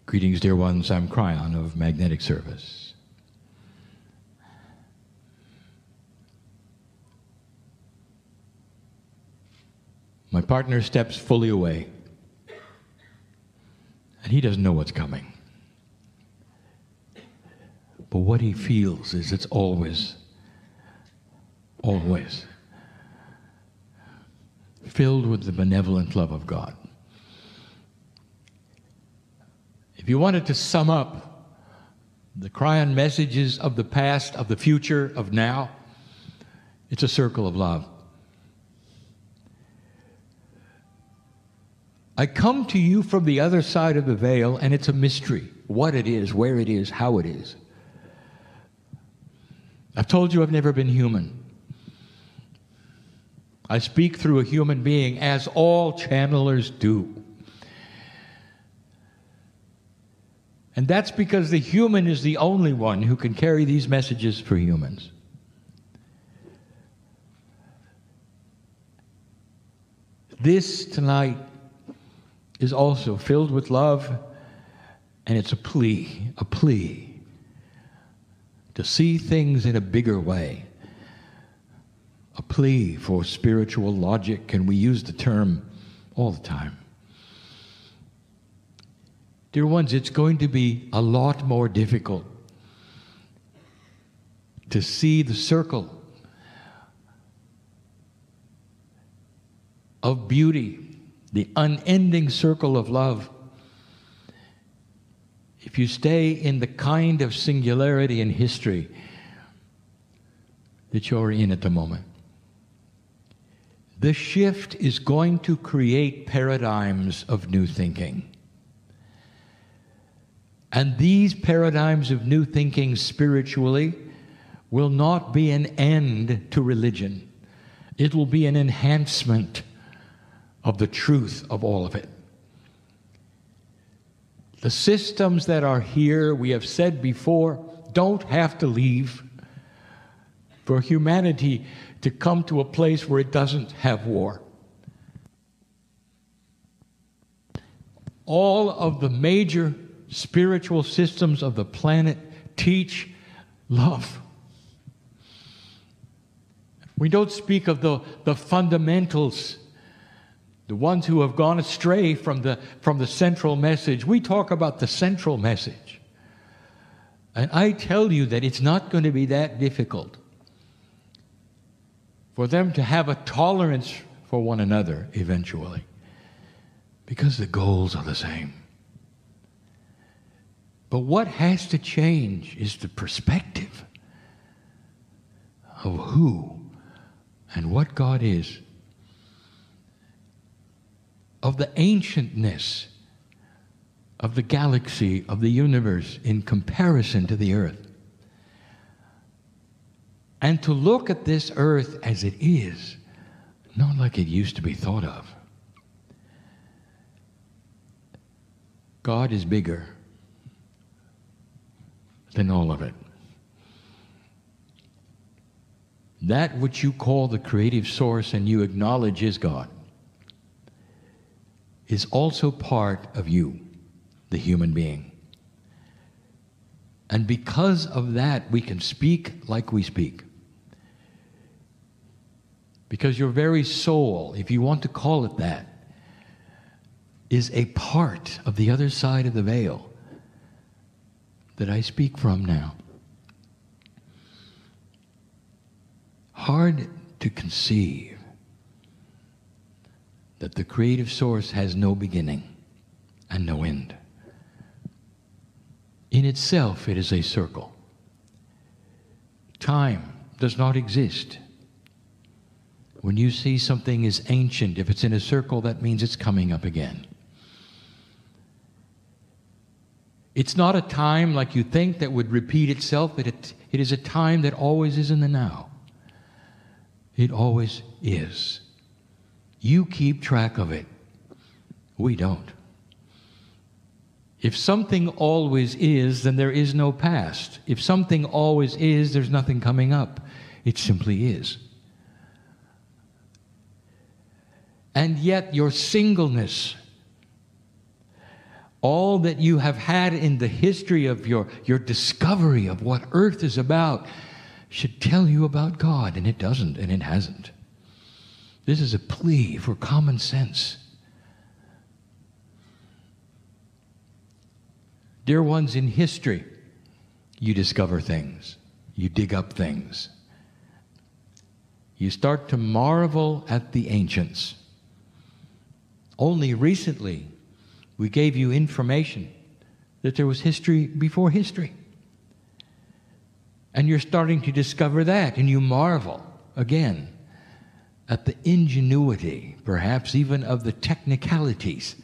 Greetings, dear ones. I'm Kryon of Magnetic Service. My partner steps fully away, and he doesn't know what's coming. But what he feels is it's always filled with the benevolent love of God. If you wanted to sum up the Kryon messages of the past, of the future, of now, it's a circle of love. I come to you from the other side of the veil, and it's a mystery. What it is, where it is, how it is. I've told you I've never been human. I speak through a human being, as all channelers do. And that's because the human is the only one who can carry these messages for humans. This tonight is also filled with love, and it's a plea to see things in a bigger way. A plea for spiritual logic, and we use the term all the time. Dear ones, it's going to be a lot more difficult to see the circle of beauty, the unending circle of love, if you stay in the kind of singularity in history that you're in at the moment. The shift is going to create paradigms of new thinking. And these paradigms of new thinking spiritually will not be an end to religion. It will be an enhancement of the truth of all of it. The systems that are here, we have said before, don't have to leave for humanity to come to a place where it doesn't have war. All of the major spiritual systems of the planet teach love. We don't speak of the fundamentals, the ones who have gone astray from the central message. We talk about the central message. And I tell you that it's not going to be that difficult for them to have a tolerance for one another eventually, because the goals are the same. But what has to change is the perspective of who and what God is, of the ancientness of the galaxy, of the universe in comparison to the earth. And to look at this earth as it is, not like it used to be thought of. God is bigger than all of it. That which you call the creative source and you acknowledge is God is also part of you, the human being. And because of that, we can speak like we speak. Because your very soul, if you want to call it that, is a part of the other side of the veil that I speak from now. Hard to conceive that the creative source has no beginning and no end. In itself, it is a circle. Time does not exist. When you see something is ancient, if it's in a circle, that means it's coming up again. It's not a time like you think that would repeat itself. It is a time that always is in the now. It always is. You keep track of it. We don't. If something always is, then there is no past. If something always is, there's nothing coming up. It simply is. And yet your singleness all that you have had in the history of your discovery of what Earth is about should tell you about God, and it doesn't, and it hasn't. This is a plea for common sense. Dear ones, in history, you discover things. You dig up things. You start to marvel at the ancients. Only recently, we gave you information that there was history before history. And you're starting to discover that, and you marvel again at the ingenuity, perhaps even of the technicalities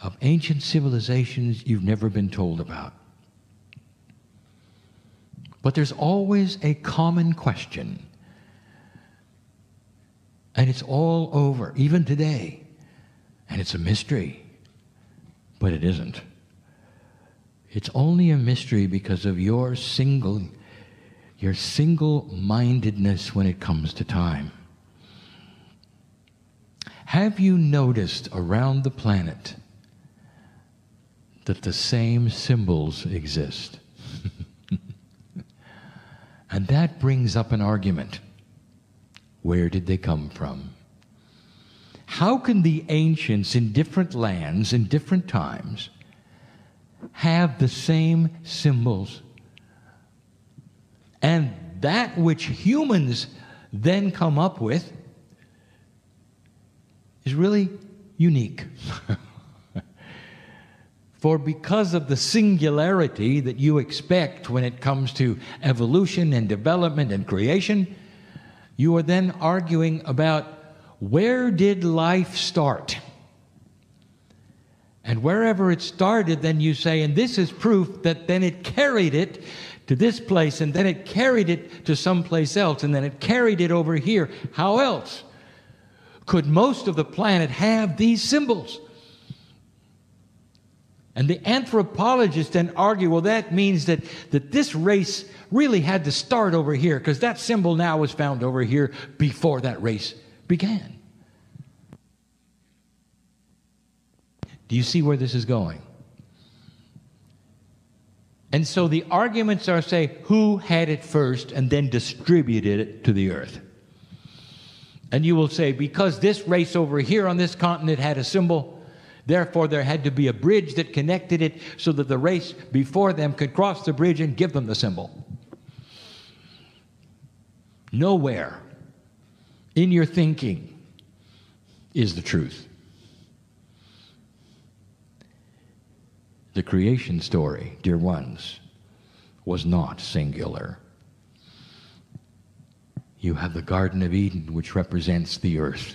of ancient civilizations you've never been told about. But there's always a common question, and it's all over, even today, and it's a mystery, but it isn't. It's only a mystery because of your single-mindedness when it comes to time. Have you noticed around the planet that the same symbols exist? And that brings up an argument. Where did they come from? How can the ancients in different lands, in different times, have the same symbols? And that which humans then come up with is really unique. For because of the singularity that you expect when it comes to evolution and development and creation, you are then arguing about where did life start? And wherever it started, then you say, and this is proof that then it carried it to this place, and then it carried it to someplace else, and then it carried it over here. How else could most of the planet have these symbols? And the anthropologists then argue, well, that means that this race really had to start over here, because that symbol now was found over here before that race began. Do you see where this is going? And so the arguments are, say, who had it first and then distributed it to the earth? And you will say, because this race over here on this continent had a symbol, therefore there had to be a bridge that connected it so that the race before them could cross the bridge and give them the symbol. Nowhere in your thinking is the truth. The creation story, dear ones, was not singular. You have the Garden of Eden, which represents the earth.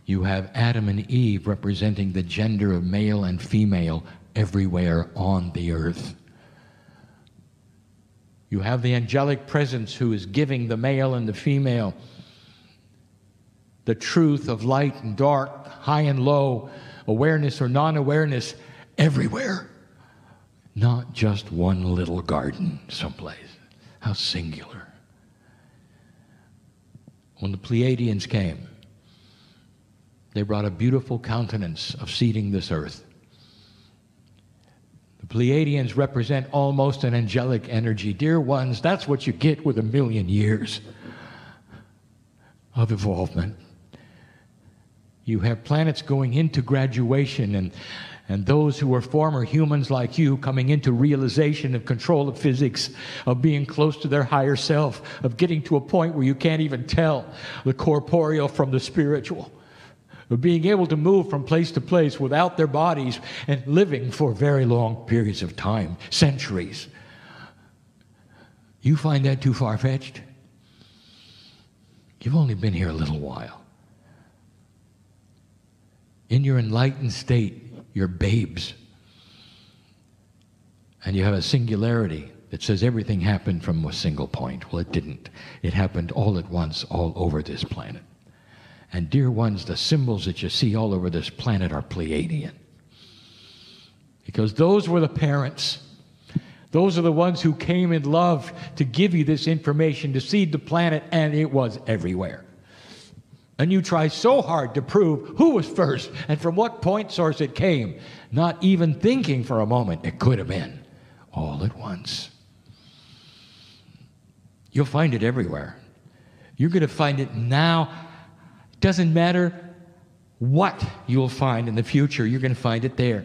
You have Adam and Eve representing the gender of male and female everywhere on the earth. You have the angelic presence who is giving the male and the female the truth of light and dark, high and low, awareness or non-awareness, everywhere. Not just one little garden someplace. How singular. When the Pleiadians came, they brought a beautiful countenance of seeding this earth. The Pleiadians represent almost an angelic energy. Dear ones, that's what you get with 1,000,000 years of evolvement. You have planets going into graduation, and those who were former humans like you coming into realization of control of physics, of being close to their higher self, of getting to a point where you can't even tell the corporeal from the spiritual, of being able to move from place to place without their bodies and living for very long periods of time, centuries. You find that too far-fetched? You've only been here a little while. In your enlightened state, you're babes. And you have a singularity that says everything happened from a single point. Well, it didn't. It happened all at once, all over this planet. And dear ones, the symbols that you see all over this planet are Pleiadian. Because those were the parents. Those are the ones who came in love to give you this information, to seed the planet, and it was everywhere. And you try so hard to prove who was first and from what point source it came, not even thinking for a moment it could have been all at once. You'll find it everywhere. You're going to find it now. It doesn't matter what you'll find in the future, you're going to find it there.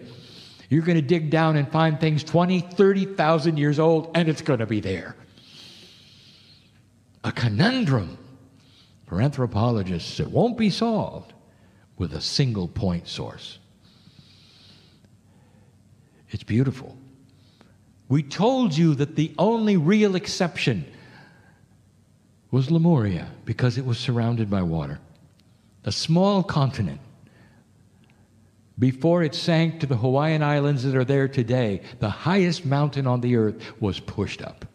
You're going to dig down and find things 20, 30,000 years old, and it's going to be there. A conundrum for anthropologists that won't be solved with a single point source. It's beautiful. We told you that the only real exception was Lemuria because it was surrounded by water. A small continent. Before it sank to the Hawaiian Islands that are there today, the highest mountain on the earth was pushed up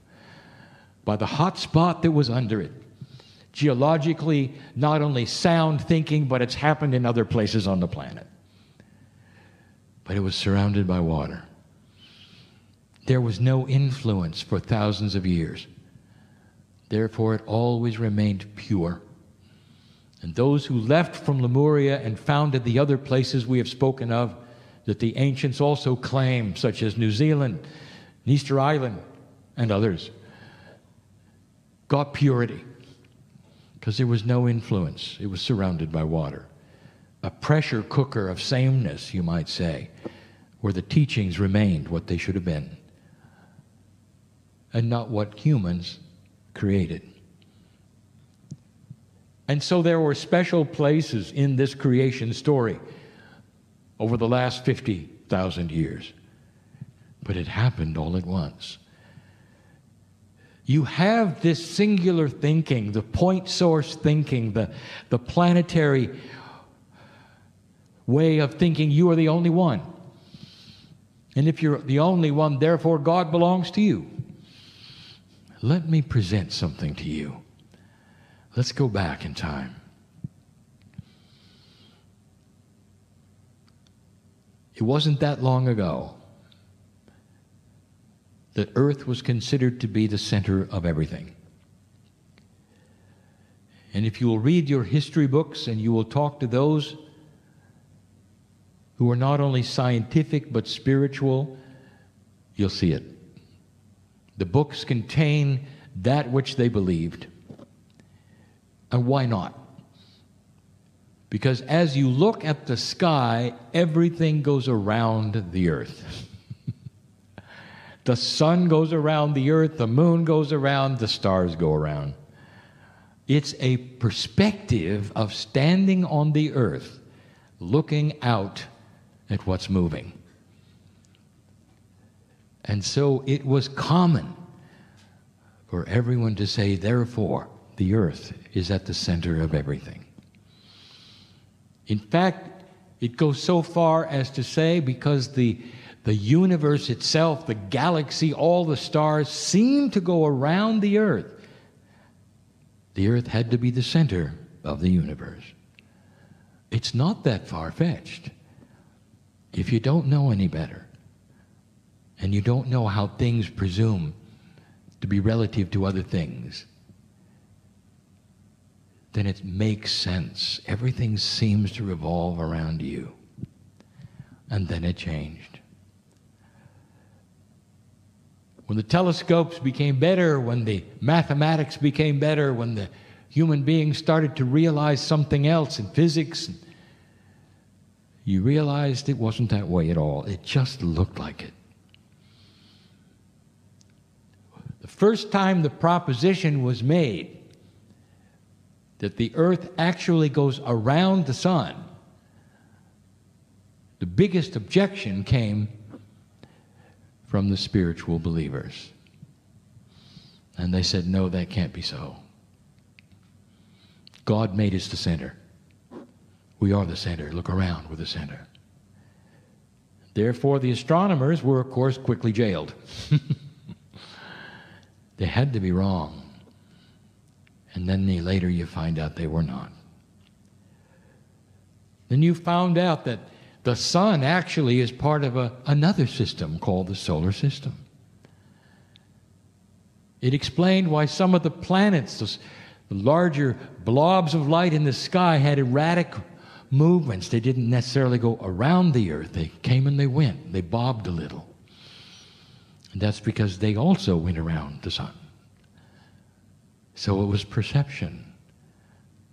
by the hot spot that was under it. Geologically, not only sound thinking, but it's happened in other places on the planet. But it was surrounded by water. There was no influence for thousands of years. Therefore, it always remained pure. And those who left from Lemuria and founded the other places we have spoken of, that the ancients also claim, such as New Zealand, Easter Island, and others, got purity because there was no influence. It was surrounded by water. A pressure cooker of sameness, you might say, where the teachings remained what they should have been and not what humans created. And so there were special places in this creation story over the last 50,000 years. But it happened all at once. You have this singular thinking, the point source thinking, the planetary way of thinking. You are the only one. And if you're the only one, therefore God belongs to you. Let me present something to you. Let's go back in time. It wasn't that long ago that Earth was considered to be the center of everything. And if you will read your history books and you will talk to those who are not only scientific but spiritual, you'll see it. The books contain that which they believed. And why not? Because as you look at the sky, everything goes around the earth. The sun goes around the earth, the moon goes around, the stars go around. It's a perspective of standing on the earth, looking out at what's moving. And so it was common for everyone to say, therefore, the earth is at the center of everything. In fact, it goes so far as to say, because the universe itself, the galaxy, all the stars seem to go around the earth had to be the center of the universe. It's not that far-fetched. If you don't know any better, and you don't know how things presume to be relative to other things, then it makes sense. Everything seems to revolve around you. And then it changed. When the telescopes became better, when the mathematics became better, when the human beings started to realize something else in physics, you realized it wasn't that way at all. It just looked like it. The first time the proposition was made that the earth actually goes around the sun, the biggest objection came from the spiritual believers. And they said, no, that can't be so. God made us the center. We are the center. Look around, we're the center. Therefore, the astronomers were, of course, quickly jailed. They had to be wrong. And then later you find out they were not. Then you found out that the sun actually is part of another system called the solar system. It explained why some of the planets, the larger blobs of light in the sky had erratic movements. They didn't necessarily go around the earth. They came and they went. They bobbed a little. And that's because they also went around the sun. So it was perception.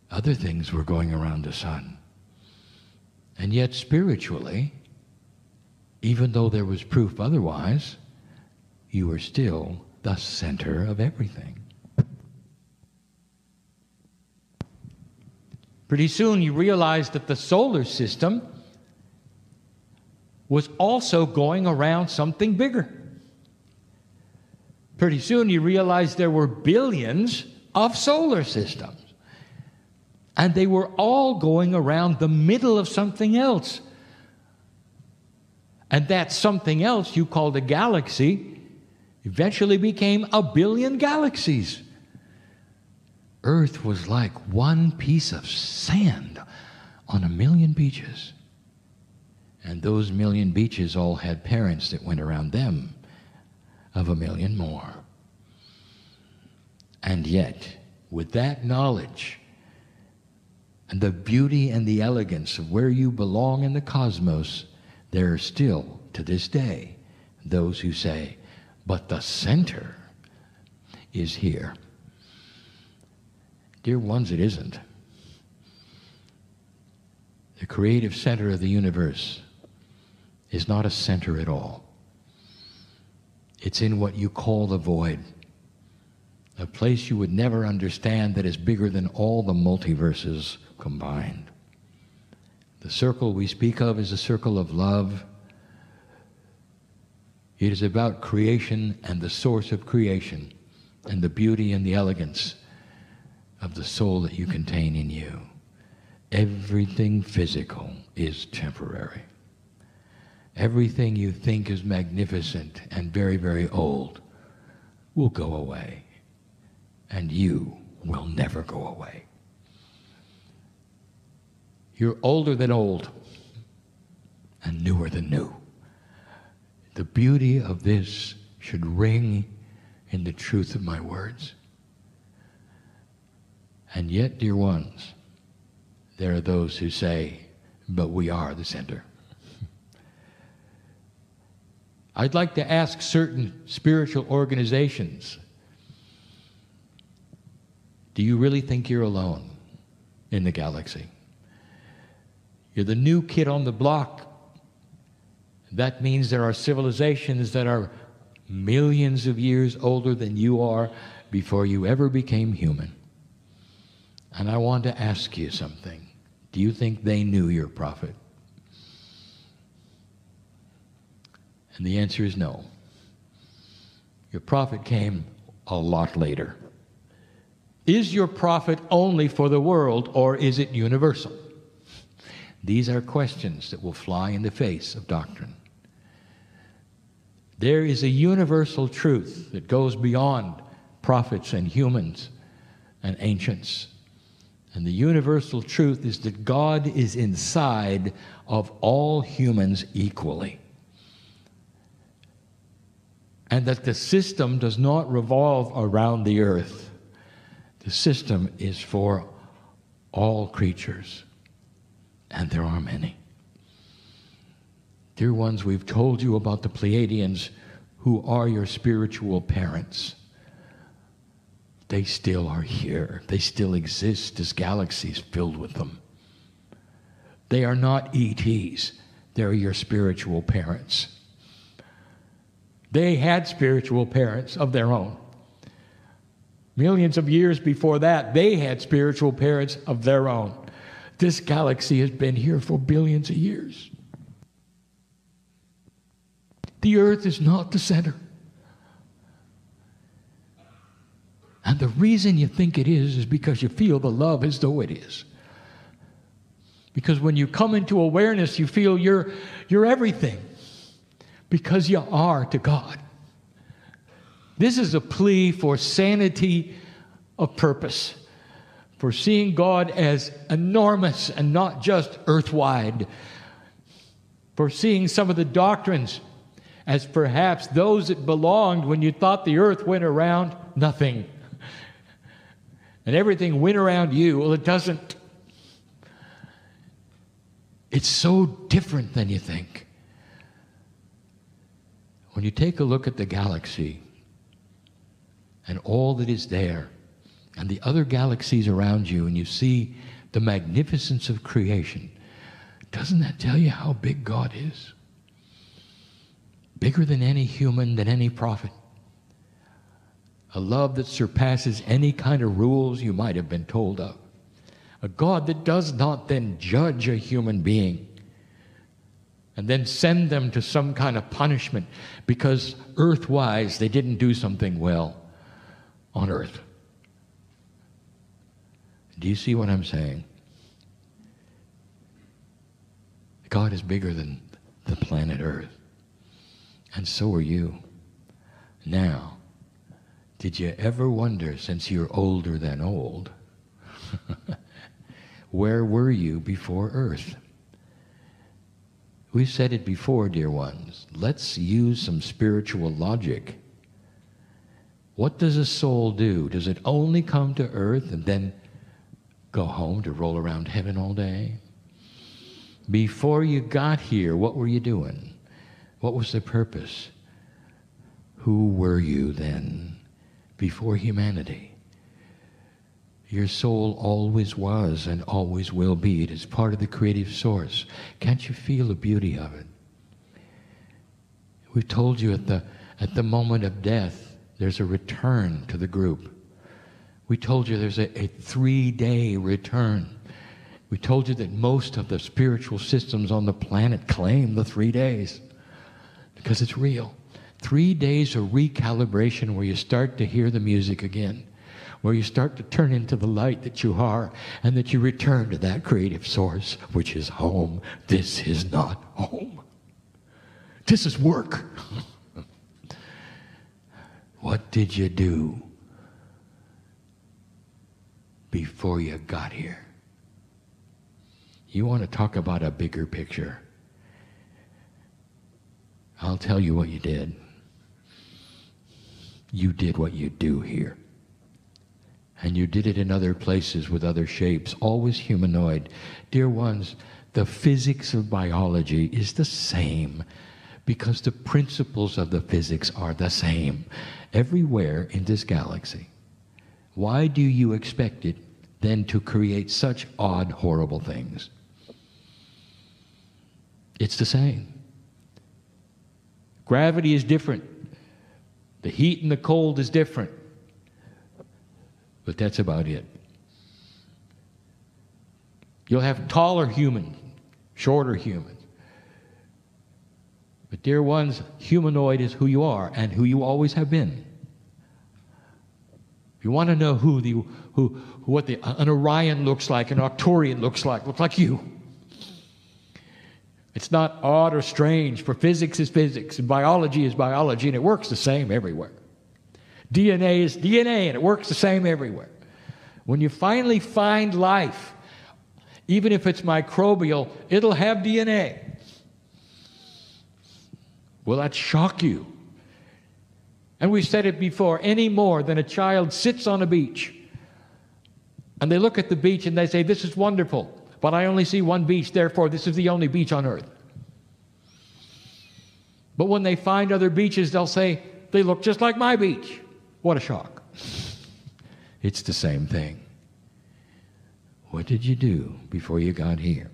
Other things were going around the sun. And yet spiritually, even though there was proof otherwise, you were still the center of everything. Pretty soon you realized that the solar system was also going around something bigger. Pretty soon you realized there were billions of solar systems. And they were all going around the middle of something else. And that something else you called a galaxy eventually became a billion galaxies. Earth was like one piece of sand on a million beaches. And those million beaches all had parents that went around them of a million more. And yet, with that knowledge and the beauty and the elegance of where you belong in the cosmos, there are still, to this day, those who say, but the center is here. Dear ones, it isn't. The creative center of the universe is not a center at all. It's in what you call the void, a place you would never understand that is bigger than all the multiverses combined. The circle we speak of is a circle of love. It is about creation and the source of creation and the beauty and the elegance of the soul that you contain in you. Everything physical is temporary. Everything you think is magnificent and very, very old will go away, and you will never go away. You're older than old and newer than new. The beauty of this should ring in the truth of my words. And yet, dear ones, there are those who say, but we are the center. I'd like to ask certain spiritual organizations, do you really think you're alone in the galaxy? You're the new kid on the block. That means there are civilizations that are millions of years older than you are before you ever became human. And I want to ask you something. Do you think they knew your prophet? And the answer is no. Your prophet came a lot later. Is your prophet only for the world, or is it universal? These are questions that will fly in the face of doctrine. There is a universal truth that goes beyond prophets and humans and ancients. And the universal truth is that God is inside of all humans equally. And that the system does not revolve around the earth. The system is for all creatures. And there are many. Dear ones, we've told you about the Pleiadians, who are your spiritual parents. They still are here. They still exist as galaxies filled with them. They are not ETs. They're your spiritual parents. They had spiritual parents of their own. Millions of years before that, they had spiritual parents of their own. This galaxy has been here for billions of years. The earth is not the center. And the reason you think it is because you feel the love as though it is. Because when you come into awareness, you feel you're everything. Because you are to God. This is a plea for sanity of purpose. For seeing God as enormous and not just earthwide. For seeing some of the doctrines as perhaps those that belonged when you thought the earth went around nothing. and everything went around you. Well, it doesn't. It's so different than you think. When you take a look at the galaxy and all that is there, and the other galaxies around you, and you see the magnificence of creation, doesn't that tell you how big God is? Bigger than any human, than any prophet. A love that surpasses any kind of rules you might have been told of. A God that does not then judge a human being and then send them to some kind of punishment because earth-wise they didn't do something well on earth. Do you see what I'm saying? God is bigger than the planet Earth. And so are you. Now, did you ever wonder, since you're older than old, where were you before Earth? We've said it before, dear ones. Let's use some spiritual logic. What does a soul do? Does it only come to Earth and then go home to roll around heaven all day? Before you got here, what were you doing? What was the purpose? Who were you then before humanity? Your soul always was and always will be. It is part of the creative source. Can't you feel the beauty of it? We've told you at the moment of death, there's a return to the group. We told you there's a 3-day return. We told you that most of the spiritual systems on the planet claim the 3 days because it's real. 3 days of recalibration where you start to hear the music again, where you start to turn into the light that you are, and that you return to that creative source, which is home. This is not home. This is work. What did you do before you got here? You want to talk about a bigger picture? I'll tell you what you did. You did what you do here. And you did it in other places with other shapes, always humanoid. Dear ones, the physics of biology is the same because the principles of the physics are the same everywhere in this galaxy. Why do you expect it then to create such odd, horrible things? It's the same. Gravity is different. The heat and the cold is different. But that's about it. You'll have taller humans, shorter humans. But dear ones, humanoid is who you are and who you always have been. If you want to know what an Orion looks like, an Arcturian looks like you. It's not odd or strange, for physics is physics, and biology is biology, and it works the same everywhere. DNA is DNA, and it works the same everywhere. When you finally find life, even if it's microbial, it'll have DNA. Will that shock you? And we've said it before, any more than a child sits on a beach, and they look at the beach and they say, this is wonderful, but I only see one beach, therefore this is the only beach on earth. But when they find other beaches, they'll say, they look just like my beach. What a shock. It's the same thing. What did you do before you got here?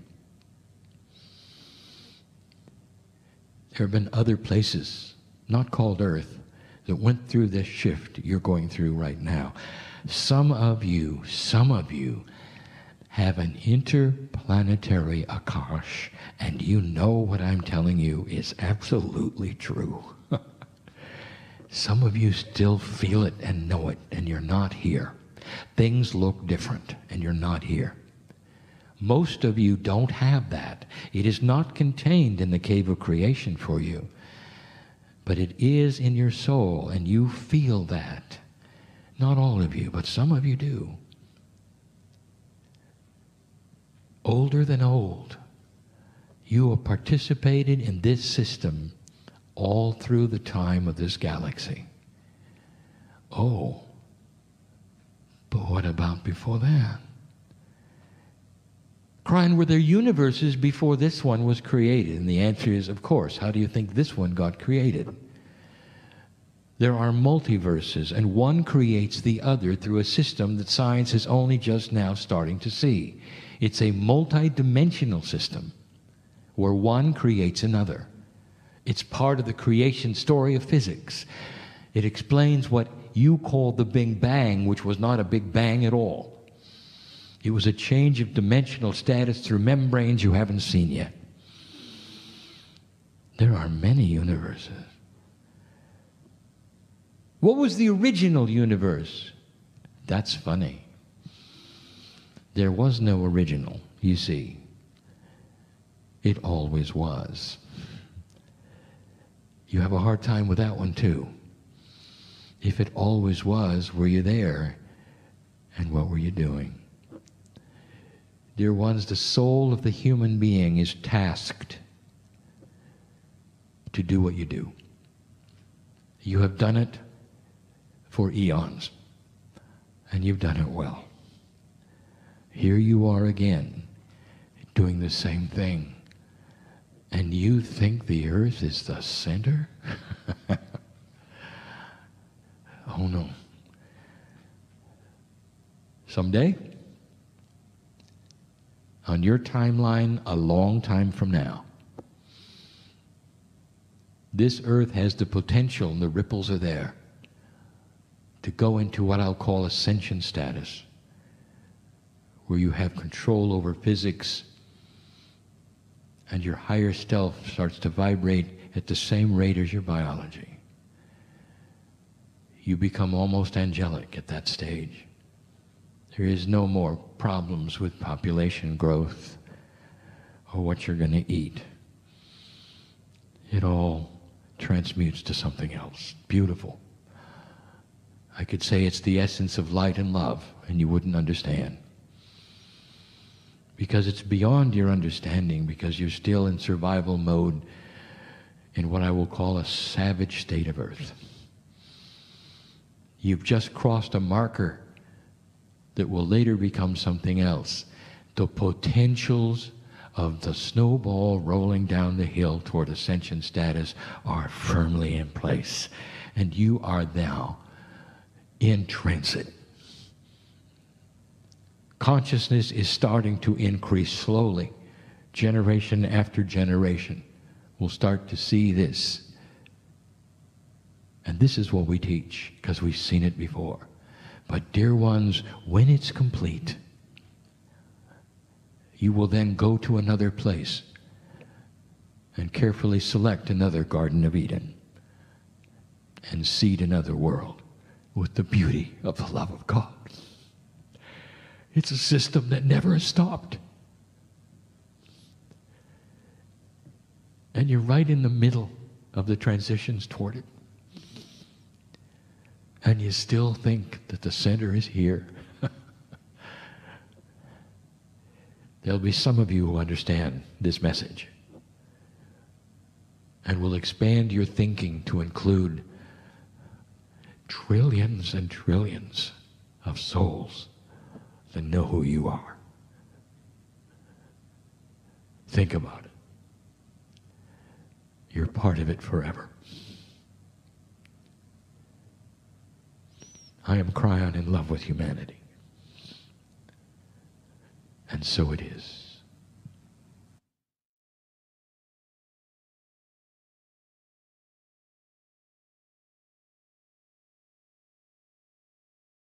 There have been other places, not called Earth, that went through this shift you're going through right now. Some of you have an interplanetary Akash, and you know what I'm telling you is absolutely true. Some of you still feel it and know it, and you're not here. Things look different, and you're not here. Most of you don't have that. It is not contained in the cave of creation for you, but it is in your soul, and you feel that. Not all of you, but some of you do. Older than old, you have participated in this system all through the time of this galaxy. Oh, But what about before that? Kryon, were there universes before this one was created? And the answer is, of course. How do you think this one got created? There are multiverses, and one creates the other through a system that science is only just now starting to see. It's a multi-dimensional system where one creates another. It's part of the creation story of physics. It explains what you call the Big Bang, which was not a Big Bang at all. It was a change of dimensional status through membranes you haven't seen yet. There are many universes. What was the original universe? That's funny. There was no original, you see. It always was. You have a hard time with that one too. If it always was, were you there? And what were you doing? Dear ones, the soul of the human being is tasked to do what you do. You have done it for eons, and you've done it well. Here you are again, doing the same thing, and you think the earth is the center? Oh no. Someday, on your timeline, a long time from now, this earth has the potential, and the ripples are there, to go into what I'll call ascension status, where you have control over physics and your higher self starts to vibrate at the same rate as your biology. You become almost angelic at that stage. There is no more problems with population growth or what you're going to eat. It all transmutes to something else. Beautiful. I could say it's the essence of light and love, and you wouldn't understand. Because it's beyond your understanding, because you're still in survival mode in what I will call a savage state of earth. You've just crossed a marker that will later become something else. The potentials of the snowball rolling down the hill toward ascension status are firmly in place. And you are now in transit. Consciousness is starting to increase slowly. Generation after generation will start to see this. And this is what we teach, because we've seen it before. But dear ones, when it's complete, you will then go to another place and carefully select another Garden of Eden and seed another world with the beauty of the love of God. It's a system that never has stopped. And you're right in the middle of the transitions toward it. And you still think that the center is here. There'll be some of you who understand this message and will expand your thinking to include trillions and trillions of souls that know who you are. Think about it. You're part of it forever. I am Kryon in love with humanity. And so it is.